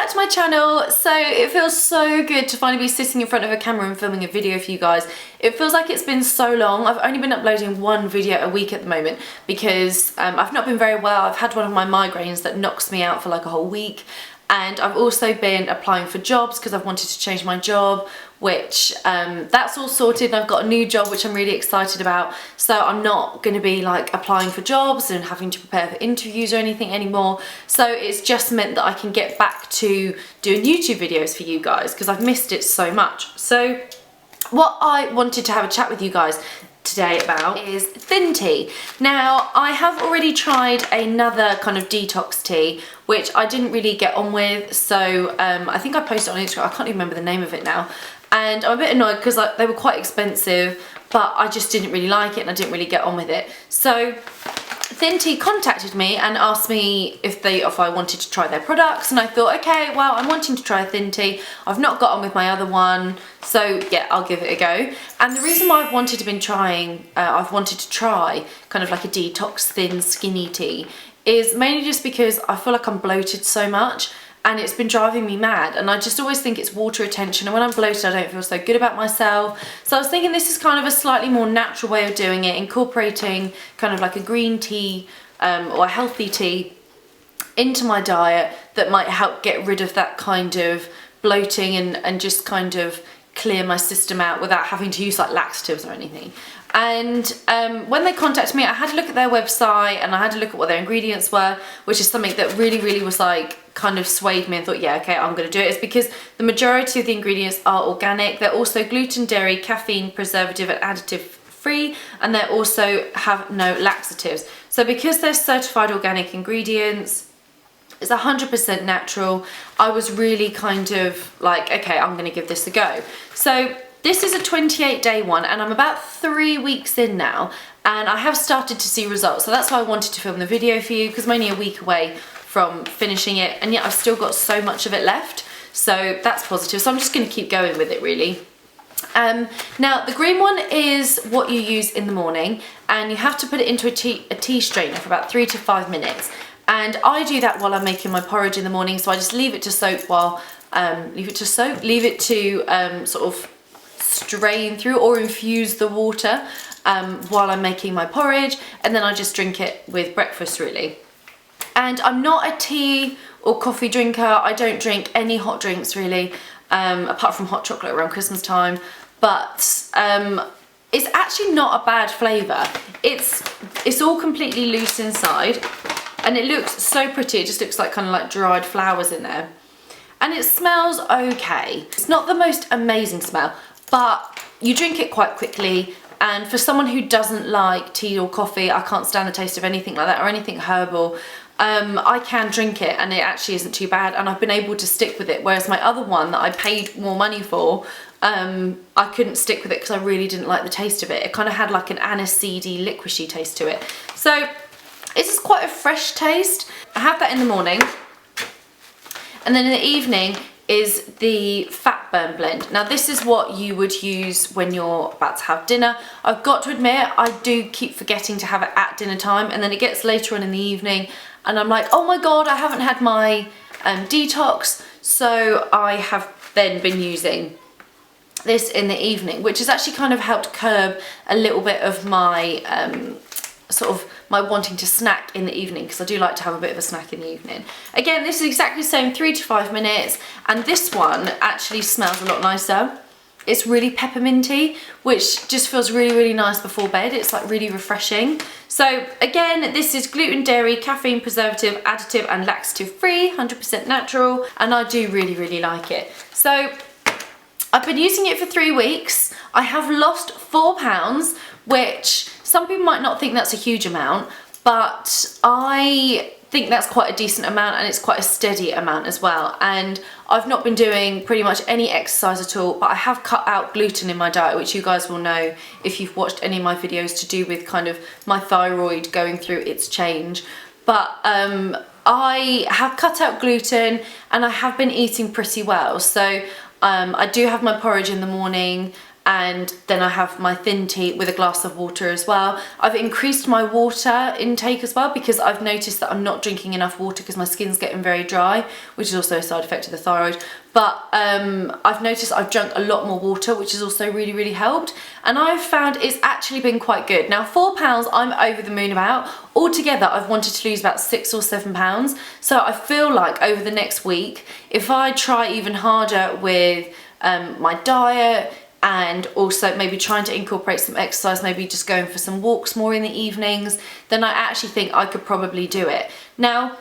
back to my channel. So it feels so good to finally be sitting in front of a camera and filming a video for you guys. It feels like it's been so long. I've only been uploading one video a week at the moment because I've not been very well. I've had one of my migraines that knocks me out for like a whole week. And I've also been applying for jobs because I've wanted to change my job, which that's all sorted, and I've got a new job which I'm really excited about. So I'm not going to be like applying for jobs and having to prepare for interviews or anything anymore. So it's just meant that I can get back to doing YouTube videos for you guys because I've missed it so much. So what I wanted to have a chat with you guys today about is ThinTea. Now, I have already tried another kind of detox tea which I didn't really get on with, so I think I posted on Instagram. I can't even remember the name of it now, and I'm a bit annoyed because like, they were quite expensive, but I just didn't really like it and I didn't really get on with it. So ThinTea contacted me and asked me if I wanted to try their products, and I thought, okay, well, I'm wanting to try ThinTea. I've not got on with my other one, so yeah, I'll give it a go. And the reason why I've wanted to try kind of like a detox thin skinny tea is mainly just because I feel like I'm bloated so much and it's been driving me mad, and I just always think it's water retention, and when I'm bloated I don't feel so good about myself. So I was thinking this is kind of a slightly more natural way of doing it, incorporating kind of like a green tea or a healthy tea into my diet that might help get rid of that kind of bloating and just kind of clear my system out without having to use like laxatives or anything. And when they contacted me, I had a look at their website and I had a look at what their ingredients were, which is something that really was like kind of swayed me and thought, yeah, okay, I'm going to do it. It's because the majority of the ingredients are organic. They're also gluten, dairy, caffeine, preservative and additive free, and they also have no laxatives. So because they're certified organic ingredients, it's 100% natural, I was really kind of like, okay, I'm going to give this a go. So this is a 28-day one, and I'm about 3 weeks in now, and I have started to see results. So that's why I wanted to film the video for you, because I'm only a week away from finishing it, and yet I've still got so much of it left. So that's positive. So I'm just going to keep going with it, really. Now, the green one is what you use in the morning, and you have to put it into a tea strainer for about 3 to 5 minutes. And I do that while I'm making my porridge in the morning, so I just leave it to soak while, leave it to sort of strain through or infuse the water while I'm making my porridge, and then I just drink it with breakfast, really. And I'm not a tea or coffee drinker. I don't drink any hot drinks, really, apart from hot chocolate around Christmas time, but it's actually not a bad flavour. It's all completely loose inside, and it looks so pretty. It just looks like kind of like dried flowers in there. And it smells okay. It's not the most amazing smell, but you drink it quite quickly. And for someone who doesn't like tea or coffee, I can't stand the taste of anything like that or anything herbal, I can drink it and it actually isn't too bad, and I've been able to stick with it. Whereas my other one that I paid more money for, I couldn't stick with it because I really didn't like the taste of it. It kind of had like an aniseedy, liquishy taste to it. So this is quite a fresh taste. I have that in the morning, and then in the evening is the fat burn blend. Now this is what you would use when you're about to have dinner. I've got to admit, I do keep forgetting to have it at dinner time, and then it gets later on in the evening and I'm like, oh my god, I haven't had my detox. So I have then been using this in the evening, which has actually kind of helped curb a little bit of my sort of my wanting to snack in the evening, because I do like to have a bit of a snack in the evening. Again, this is exactly the same, 3 to 5 minutes, and this one actually smells a lot nicer. It's really pepperminty, which just feels really nice before bed. It's like really refreshing. So again, this is gluten, dairy, caffeine, preservative, additive and laxative free, 100% natural, and I do really like it. So I've been using it for 3 weeks. I have lost 4 pounds, which some people might not think that's a huge amount, but I think that's quite a decent amount, and it's quite a steady amount as well. And I've not been doing pretty much any exercise at all, but I have cut out gluten in my diet, which you guys will know if you've watched any of my videos to do with kind of my thyroid going through its change. But I have cut out gluten and I have been eating pretty well. So I do have my porridge in the morning, and then I have my ThinTea with a glass of water as well. I've increased my water intake as well because I've noticed that I'm not drinking enough water because my skin's getting very dry, which is also a side effect of the thyroid. But I've noticed I've drunk a lot more water, which has also really, really helped. And I've found it's actually been quite good. Now, 4 pounds I'm over the moon about. Altogether, I've wanted to lose about 6 or 7 pounds. So I feel like over the next week, if I try even harder with my diet, and also maybe trying to incorporate some exercise, maybe just going for some walks more in the evenings, then I actually think I could probably do it. Now,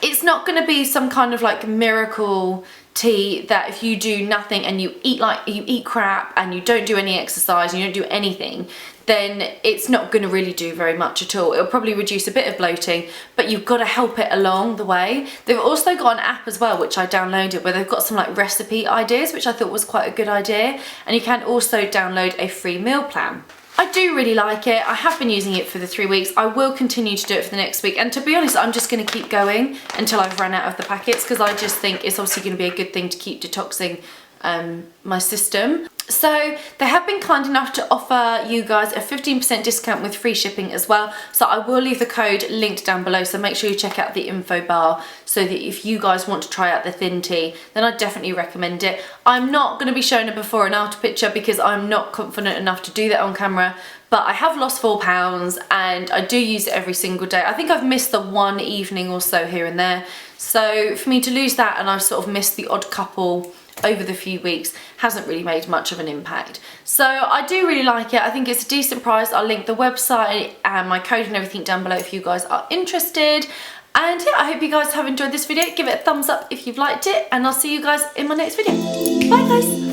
it's not going to be some kind of like miracle tea that if you do nothing and you eat crap and you don't do any exercise and you don't do anything, then it's not going to really do very much at all. It'll probably reduce a bit of bloating, but you've got to help it along the way. They've also got an app as well, which I downloaded, where they've got some like recipe ideas, which I thought was quite a good idea. And you can also download a free meal plan. I do really like it. I have been using it for the 3 weeks. I will continue to do it for the next week. And to be honest, I'm just going to keep going until I've run out of the packets, because I just think it's obviously going to be a good thing to keep detoxing my system. So they have been kind enough to offer you guys a 15% discount with free shipping as well. So I will leave the code linked down below, so make sure you check out the info bar, so that if you guys want to try out the ThinTea, then I definitely recommend it. I'm not going to be showing a before and after picture because I'm not confident enough to do that on camera, but I have lost 4 pounds and I do use it every single day. I think I've missed the one evening or so here and there. So for me to lose that, and I've sort of missed the odd couple over the few weeks, hasn't really made much of an impact. So I do really like it. I think it's a decent price. I'll link the website and my code and everything down below if you guys are interested. And yeah, I hope you guys have enjoyed this video. Give it a thumbs up if you've liked it, and I'll see you guys in my next video. Bye guys.